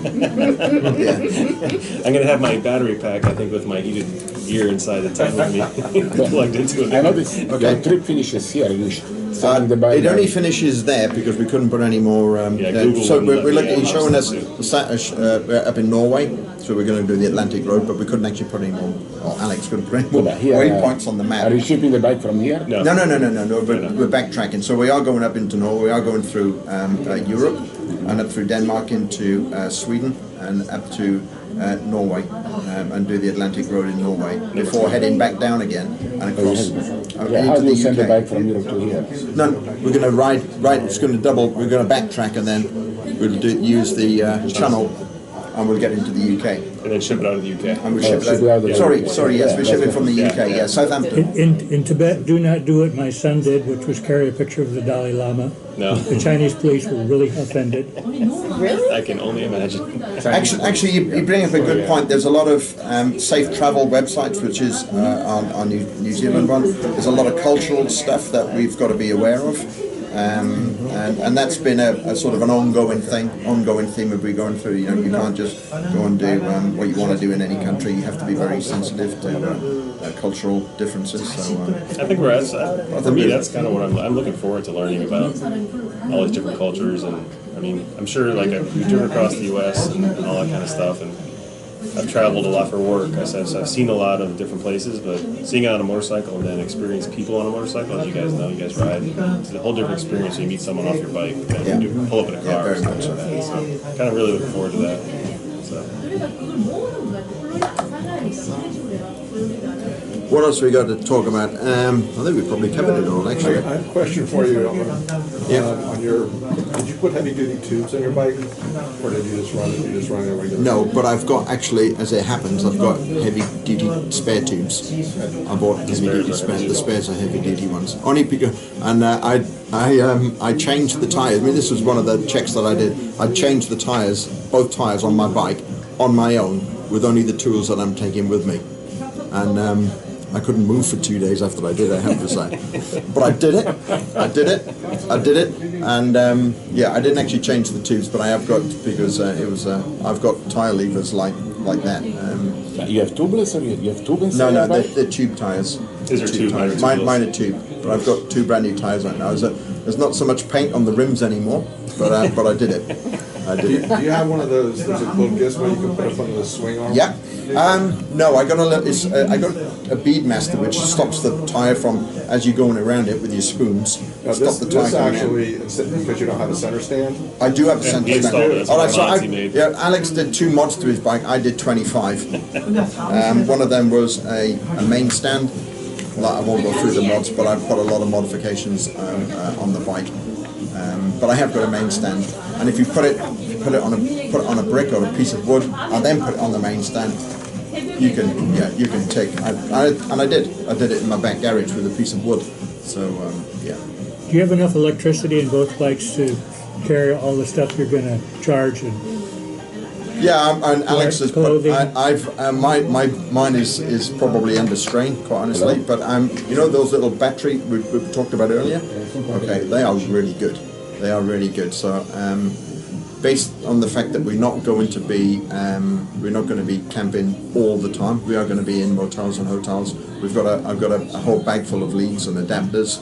I'm going to have my battery pack, I think, with my heated gear inside the tent with me, plugged into it. I noticed your trip finishes here. It only finishes there because we couldn't put any more. So we're looking. He's showing us up in Norway. So we're going to do the Atlantic Road, but we couldn't actually put any more. Or Alex couldn't put any more waypoints on the map. Are you shipping the bike from here? No. We're backtracking. So we are going up into Norway. We are going through Europe and up through Denmark into Sweden and up to Norway and do the Atlantic Road in Norway before heading back down again and across. How do you send the bike from Europe to here? No, we're going to ride. It's going to double. We're going to backtrack and then we'll use the channel and we'll get into the UK. And then ship it out of the UK. And we'll ship it out. Sorry, yes, we're shipping from the UK. Yeah, Southampton. In Tibet, do not do what my son did, which was carry a picture of the Dalai Lama. No. The Chinese police were really offended. Really? I can only imagine. Actually, you bring up a good point. There's a lot of safe travel websites, which is on New Zealand one. There's a lot of cultural stuff that we've got to be aware of. And that's been a sort of an ongoing theme of we going through. You know, you can't just go and do what you want to do in any country. You have to be very sensitive to cultural differences. So I think we're for me that's kind of what I'm looking forward to learning about all these different cultures. And I mean, I'm sure like we've driven across the U.S. and all that kind of stuff, and I've traveled a lot for work. So I've seen a lot of different places, but seeing it on a motorcycle and then experience people on a motorcycle, as you guys know, you guys ride, it's a whole different experience when you meet someone off your bike and you pull up in a car or something like that. So kind of really looking forward to that. So. What else we got to talk about? I think we probably covered it all, actually. I have a question for you. On your, did you put heavy-duty tubes on your bike, or did you just run it? A regular? No, but I've got actually, as it happens, I've got heavy-duty spare tubes. I bought heavy-duty spares. The spares are heavy-duty ones. Only because, and I changed the tires. I mean, this was one of the checks that I did. I changed the tires, both tires on my bike, on my own, with only the tools that I'm taking with me, and. I couldn't move for 2 days after I did, I have to say. But I did it, and yeah, I didn't actually change the tubes, but I have got, because I've got tyre levers like that. You have tubeless or you have tubeless? No, they're tube tyres. These are tube tires. Mine are tube, but I've got 2 brand new tyres right now. There's not so much paint on the rims anymore, but I did it. Do you have one of those? There's a little gizmo you can put up on the swing arm. Yeah. No, I got a bead master which stops the tyre from, as you're going around it with your spoons. This actually, because you don't have a center stand. I do have a center stand. Yeah, Alex did 2 mods to his bike. I did 25. One of them was a main stand. I won't go through the mods, but I've put a lot of modifications on the bike. But I have got a main stand, and if you put it on a brick or a piece of wood, and then put it on the main stand, you can take. I did it in my back garage with a piece of wood. So yeah. Do you have enough electricity in both bikes to carry all the stuff you're going to charge? And yeah, and Alex has put. Mine is probably under strain, quite honestly. But you know those little battery we talked about earlier. Okay, they are really good. They are really good. So based on the fact that we're not going to be camping all the time, we are going to be in motels and hotels. I've got a whole bag full of leads and adapters,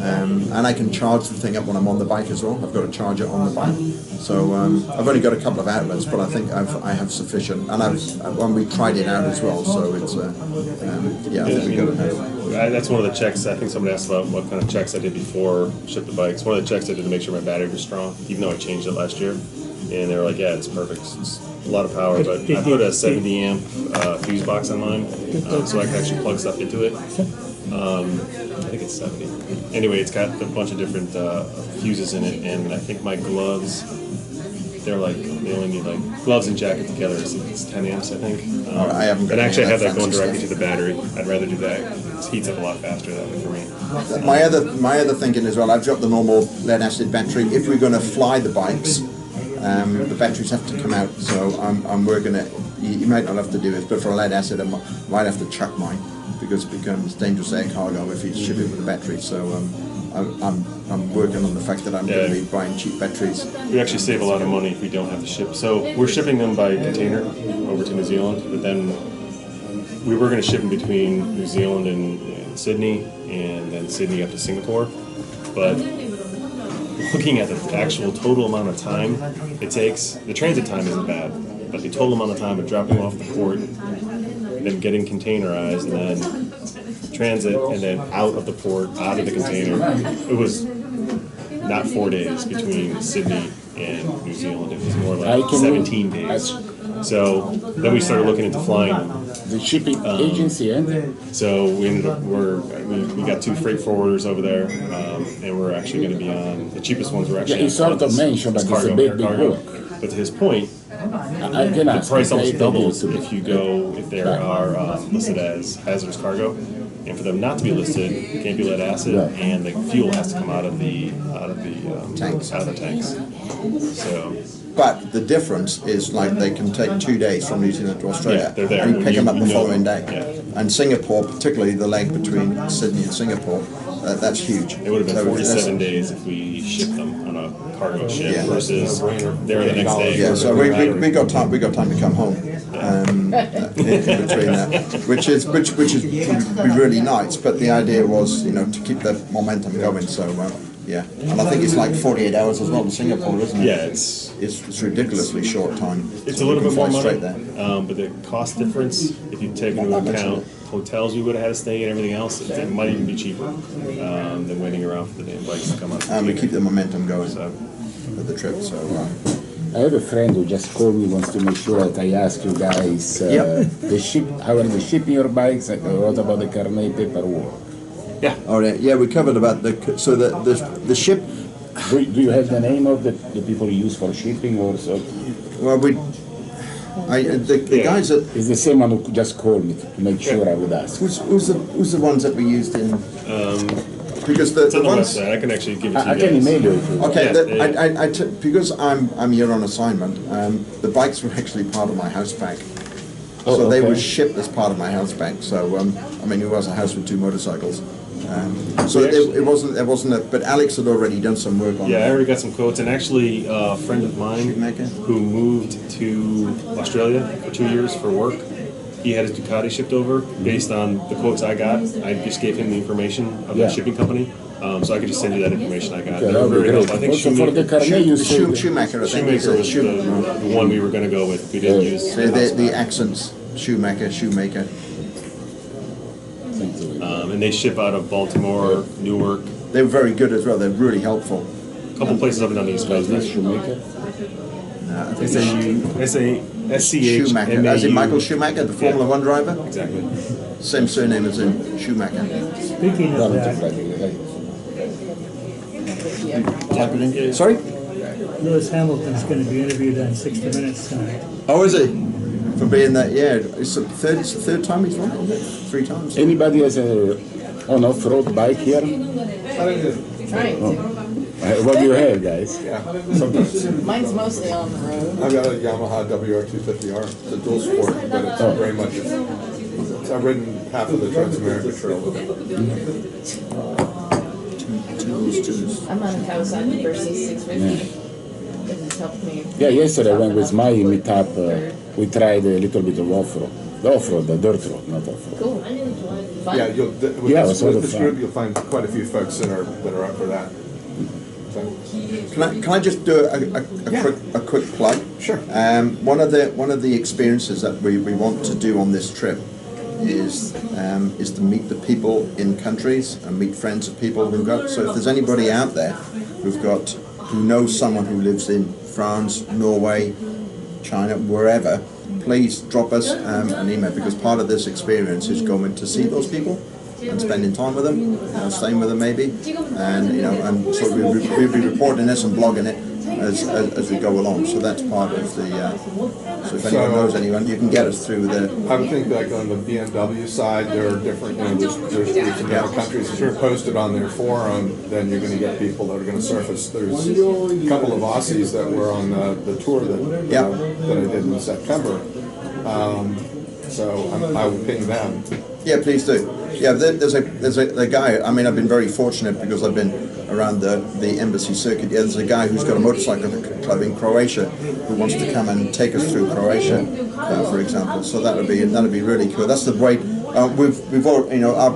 and I can charge the thing up when I'm on the bike as well. I've got a charger on the bike, so I've only got a couple of outlets, but I think I have sufficient. And when we tried it out as well, so it's yeah. I think we got enough. That's one of the checks. I think somebody asked about what kind of checks I did before ship the bikes. One of the checks I did to make sure my battery was strong, even though I changed it last year. And they were like, yeah, it's perfect. It's a lot of power, but I put a 70 amp fuse box on mine, so I can actually plug stuff into it. I think it's 70. Anyway, it's got a bunch of different fuses in it, and I think my gloves, they only need gloves and jacket together. It's 10 amps, I think. I haven't. And actually, I have that going directly to the battery. I'd rather do that. It heats up a lot faster that way for me. My other thinking as well. I've got the normal lead acid battery. If we're going to fly the bikes, the batteries have to come out. So I'm working it. You might not have to do it, but for a lead acid, I might have to chuck mine because it becomes dangerous air cargo if you ship it with a battery. So I'm working on the fact that I'm going to be buying cheap batteries. We actually save a lot of money if we don't have to ship. So we're shipping them by container over to New Zealand, but then we were going to ship them between New Zealand and Sydney, and then Sydney up to Singapore. But looking at the actual total amount of time it takes, the transit time isn't bad, but the total amount of time of dropping off the port, then getting containerized, and then transit, and then out of the port, out of the container, it was not 4 days between Sydney and New Zealand. It was more like 17 days. So then we started looking into flying them. The shipping agency, So we ended up we got 2 freight forwarders over there, and we're actually going to be on the cheapest ones. Were actually he sort of mentioned, but it's a big work. But to his point, the price almost doubles if they are listed as hazardous cargo, and for them not to be listed, can't be lead acid, and the fuel has to come out of the tanks. So. But the difference is like they can take 2 days from New Zealand to Australia, they're there. and you pick them up the following day. Yeah. And Singapore, particularly the leg between Sydney and Singapore, that's huge. It would have been 47 days if we shipped them on a cargo ship versus they're the next day. Yeah, so we got time. We got time to come home in between that, which is be really nice. But the idea was, to keep the momentum going. So. Yeah, and I think it's like 48 hours as well in Singapore, isn't it? Yeah, it's ridiculously short time. It's a little bit more money, but the cost difference, if you take into account hotels we would have had to stay and everything else, it might even be cheaper than waiting around for the damn bikes to come out. And we keep the momentum going of the trip. So I have a friend who just called me, wants to make sure that I ask you guys how are they shipping your bikes, and what about the Gourmet paperwork? Yeah. Oh yeah. We covered about the ship. Do you have the name of the people you use for shipping or so? Well, the guys that it's the same one who just called me to make sure I would ask. Who's the ones that we used in? Because it's on the website. I can actually give it to you. I can email you. Okay. Because I'm here on assignment. The bikes were actually part of my house pack. So they were shipped as part of my house pack. So it was a house with 2 motorcycles. It wasn't. But Alex had already done some work on it. Yeah, I already got some quotes, and actually a friend of mine who moved to Australia for 2 years for work, he had his Ducati shipped over based on the quotes I got. I just gave him the information of the shipping company, so I could just send you that information I got. Okay, that would be great. I think Shoemaker was the one we were going to go with. We didn't use the accents. Shoemaker. And they ship out of Baltimore, Newark. They're very good as well. They're really helpful. A couple places up and down the East Coast. Shoemaker? S-C-H-M-A-U. Schumacher. As in Michael Schumacher, the Formula 1 driver? Exactly. Same surname as in Schumacher. Speaking of that, Type it in. Sorry? Lewis Hamilton's going to be interviewed on 60 Minutes tonight. Oh, is he? For being that, it's the third time he's won it, isn't it? 3 times. Anybody has an off-road bike here? Trying to. What do you have, guys? Mine's mostly on the road. I've got a Yamaha WR250R. It's a dual sport, but it's very much. I've ridden half of the Transamerica Trail with it. I'm on a Kawasaki versus 650. It has helped me. Yeah, yesterday when with my meetup, we tried a little bit of off-road. The off-road, the dirt road, not off-road. Cool. Fun. Yeah, with this group, you'll find quite a few folks that are up for that. So. Can I just do a quick plug? Sure. One of the experiences that we want to do on this trip is to meet the people in countries and meet friends of people who've got. So if there's anybody out there who knows someone who lives in France, Norway, China, wherever, please drop us an email, because part of this experience is going to see those people and spending time with them, staying with them maybe, and so we'll be reporting this and blogging it as we go along. So that's part of the. So if anyone knows anyone, you can get us through the. I would think like on the BMW side, there are different. There's groups in different countries. If you're posted on their forum, then you're going to get people that are going to surface. There's a couple of Aussies that were on the tour that I did in September. So I would ping them. Yeah, please do. Yeah, there's a guy. I mean, I've been very fortunate because I've been around the embassy circuit. Yeah, there's a guy who's got a motorcycle club in Croatia who wants to come and take us through Croatia, for example. So that'd be really cool. That's the great. We've all,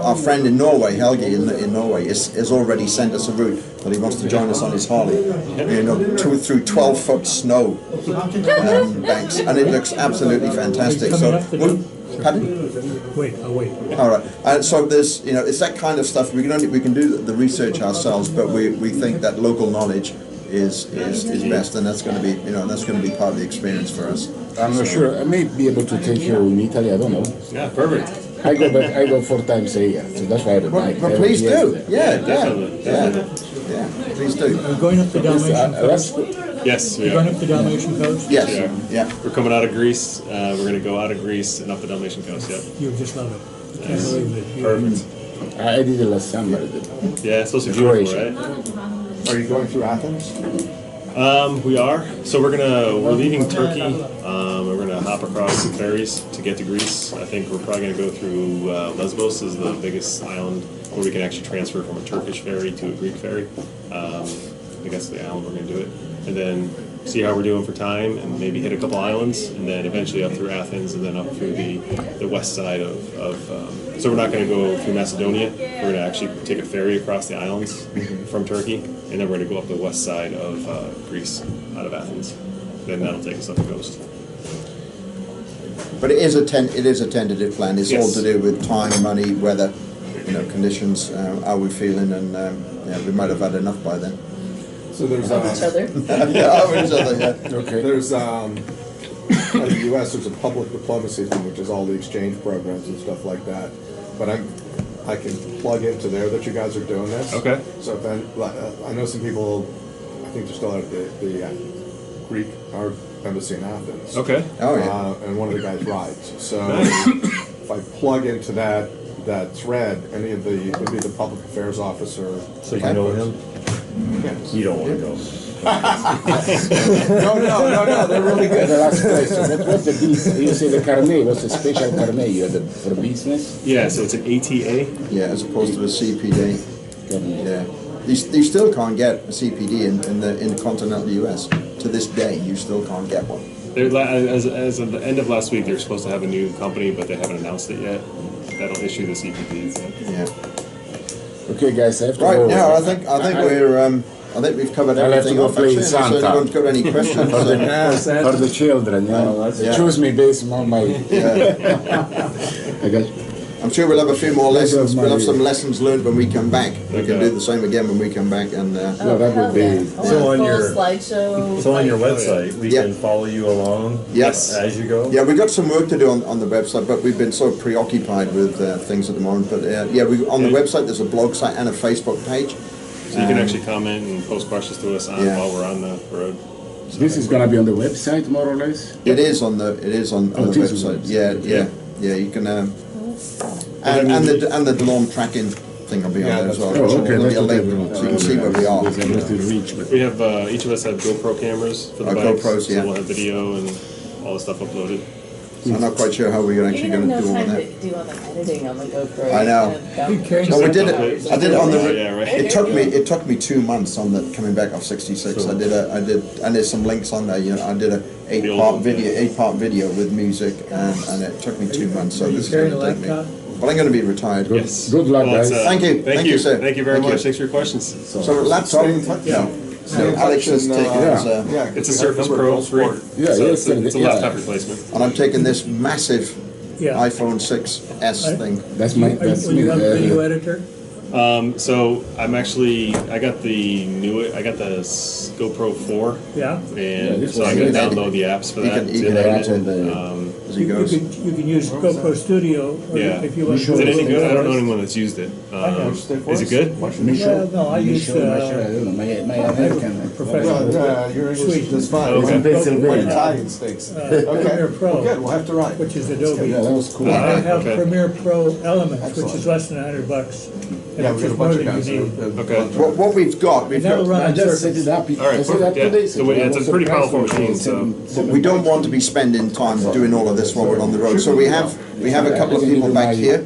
our friend in Norway, Helge in Norway, has already sent us a route that he wants to join us on his Harley. Through 12-foot snow banks, and it looks absolutely fantastic. So, pardon? Wait, I'll wait. All right. So there's, it's that kind of stuff. We can do the research ourselves, but we think that local knowledge is best, and that's going to be part of the experience for us. I'm not sure. I may be able to take you in Italy. I don't know. Yeah, perfect. I go 4 times a year, so that's why I have a bike. But please do. Yeah, definitely. Please do. Going up the Dalmatian coast? Yes, we You're are. going up the Dalmatian coast? Yes. Yeah. We're coming out of Greece. We're going to go out of Greece and up the Dalmatian coast. Yep. You just love it. I can't believe it. Perfect. I did it last summer. Yeah, it's supposed to be beautiful, Croatia. right? Are you going through Athens? We are. So we're leaving Turkey. And we're gonna hop across some ferries to get to Greece. I think we're probably gonna go through Lesbos, is the biggest island where we can actually transfer from a Turkish ferry to a Greek ferry. I think that's the island we're gonna do it, and then see how we're doing for time, and maybe hit a couple islands, and then eventually up through Athens, and then up through the west side of so we're not going to go through Macedonia. We're going to actually take a ferry across the islands from Turkey, and then we're going to go up the west side of Greece, out of Athens. Then that'll take us up the coast. But it is a tentative plan. It's all to do with time, money, weather, conditions. How we feeling, and we might have had enough by then. So there's Each other. Okay. There's in the U.S. there's a public diplomacy thing, which is all the exchange programs and stuff like that. But I can plug into there that you guys are doing this. Okay. So then I know some people. I think they're still at the Greek our embassy in Athens. Okay. Oh yeah. And one of the guys rides. So if I plug into that thread, any of the public affairs officer. So you know him? Yes. You don't want to go. No, they're really good. The last question. What's the business? You say the carnet. What's the special carnet you have for business? Yeah, so it's an ATA. Yeah, as opposed to a CPD. Yeah. You still can't get a CPD in the continental US. To this day, you still can't get one. As of the end of last week, they're supposed to have a new company, but they haven't announced it yet. That'll issue the CPDs. Yeah. Okay, guys, I have to Right go. now, I think we've covered I'll have to everything go off. play Actually, Santa. unless anyone's got any questions. For the children, Yeah. Choose me based on my. I got. I'm sure we'll have a few more lessons. We'll have some lessons learned when we come back. We can do the same again when we come back. And No, that would be. So on full your- slideshow. So on your website, we Yeah. can follow you along Yes. as you go? yeah, we've got some work to do on the website, but we've been so preoccupied with things at the moment. But on the website there's a blog site and a Facebook page. So you can actually comment and post questions to us while we're on the road. This is gonna be on the website, more or less. It is on the it is website. on the Yeah. You can and the DeLorme tracking thing will be on there as well. Oh, okay. There'll be a That's link okay. so you can see where we are. There's a lot to reach, but We have each of us have GoPro cameras for the Our bikes, GoPros, so yeah. we'll have video and all the stuff uploaded. I'm not quite sure how we're actually You going didn't to do have all time that. to do all the editing on the GoPro. I know. Well, we did it. I did it on the. Yeah, right. It took me 2 months on the coming back off 66. I did, and there's some links on there. I did a 8-part video with music, and it took me 2 months. So this is going to take me. But I'm going to be retired. Yes. Good luck, Well, it's, guys. Thank you. Thank Thank you, you, sir. Thank you very Thank you. much. Thanks for your questions. So laptop. Stay in touch. Yeah. Stay in Alex touch has and, taken his, It's a Surface Pro 3. Yeah, so yes, it's a yeah. laptop replacement. and I'm taking this massive Yeah. iPhone 6s thing. that's my. That's Are me. you have a video editor? So I'm actually I got the GoPro 4, Yeah. and this so was I'm going to good. download the apps for You that. can- you to can edit add it. on the- As he You goes. can use GoPro Studio, or Yeah. if you want to. Is it any good? I don't know anyone that's used it. Is it good? Well, no, I use I don't know. My American. professional. your English Suite. is fine. Okay. From Pennsylvania. Italian stinks. Premiere Okay. Pro, Well, good. We'll have to write. which is Adobe. Yeah, that was cool. I have Okay. Premiere Pro Elements, which Excellent. is less than $100. Yeah, we've got a bunch of guys. Okay. What we've got, And that'll run I on just set circuits. it up. All right, I set it up perfect, yeah. 2 days So ago. it's I a was pretty surprised powerful for machine, so- we don't want to be spending time doing all of this while we're on the road. So we have a couple of people back here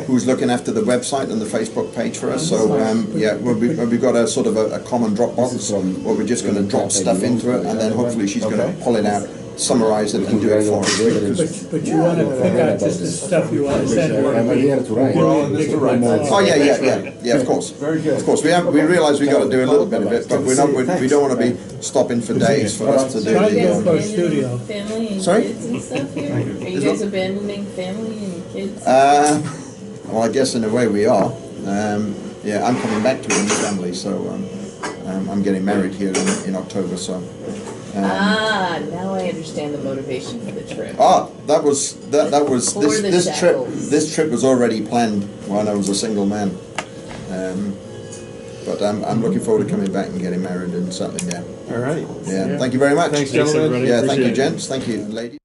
who's looking after the website and the Facebook page for us. So yeah, we've got a sort of a common Dropbox where we're just going to drop stuff into it, and then hopefully she's going to pull it out, summarize it, and do it for us. But you want to pick out just the stuff you want to send or I'm here to write. We're all in this to write. Oh yeah, of course. Very good. Of course, we realise we got to do a little bit of it, but we don't want to be stopping for days for us to do Try to the. go for a studio. Family and Sorry? kids and stuff here? Are you guys abandoning family and kids? Well, I guess in a way we are. Yeah, I'm coming back to a new family, so I'm getting married here in October. So. Now I understand the motivation for the trip. That was Or the this trip. shackles. This trip was already planned when I was a single man. But I'm looking forward to coming back and getting married and settling down. All right. Yeah. Thank you very much. Thanks, gentlemen. everybody. Yeah, thank you, Appreciate it. gents. Thank you, ladies.